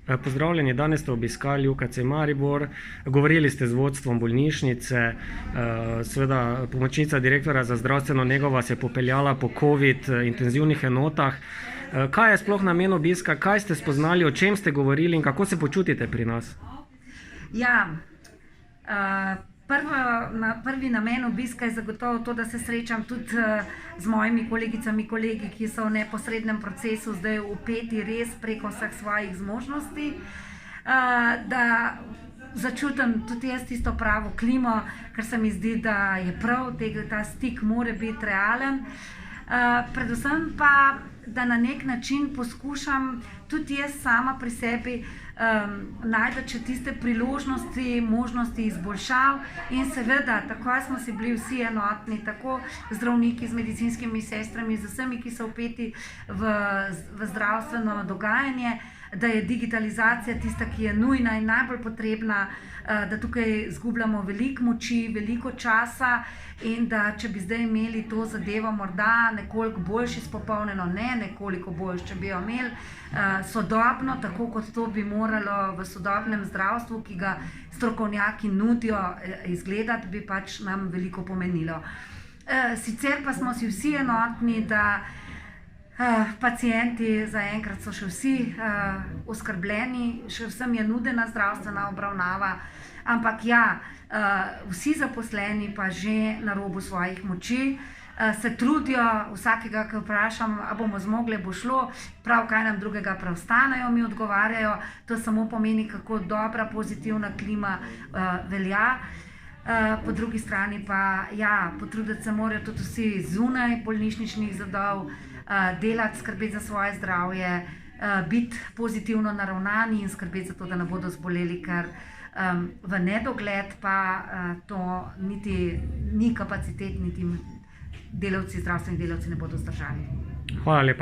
Pozdravljeni, danes ste obiskali UKC Maribor, govorili ste z vodstvom bolnišnice, seveda pomočnica direktorja za zdravstveno nego vas je popeljala po COVID intenzivnih enotah. Kaj je sploh namen obiska, kaj ste spoznali, o čem ste govorili in kako se počutite pri nas? Ja, prvi namen obiska je zagotovo to, da se srečam tudi z mojimi kolegicami in kolegi, ki so v neposrednem procesu zdaj vpeti res preko vseh svojih zmožnosti, da začutim tudi jaz tisto pravo klimo, ker se mi zdi, da je prav, ta stik mora biti realen. Predvsem pa, da na nek način poskušam tudi jaz sama pri sebi najti tiste priložnosti, možnosti izboljšav in seveda, tako smo si bili vsi enotni, tako zdravniki z medicinskimi sestrami, z vsemi, ki so vpeti v zdravstveno dogajanje, da je digitalizacija tista, ki je nujna in najbolj potrebna, da tukaj zgubljamo veliko moči, veliko časa in da če bi zdaj imeli to zadevo morda nekoliko boljše izpopolnjeno, ne nekoliko boljše, če bi jo imeli sodobno, tako kot to bi moralo v sodobnem zdravstvu, ki ga strokovnjaki nudijo izgledati, bi pač nam veliko pomenilo. Sicer pa smo si vsi enotni, da pacienti zaenkrat so še vsi oskrbljeni, še vsem je nudena zdravstvena obravnava, ampak ja, vsi zaposleni pa že na robu svojih moči se trudijo, vsakega, ki vprašam, a bomo zmogli, bo šlo, prav kaj nam drugega preostanejo, mi odgovarjajo, to samo pomeni, kako dobra, pozitivna klima velja. Po drugi strani pa, ja, potruditi se morajo tudi vsi zunaj bolnišničnih zidov, delati, skrbeti za svoje zdravje, biti pozitivno naravnani in skrbeti za to, da ne bodo zboleli, ker v nedogled pa to niti ni kapacitet, niti zdravstveni delavci ne bodo zdržali. Hvala lepa.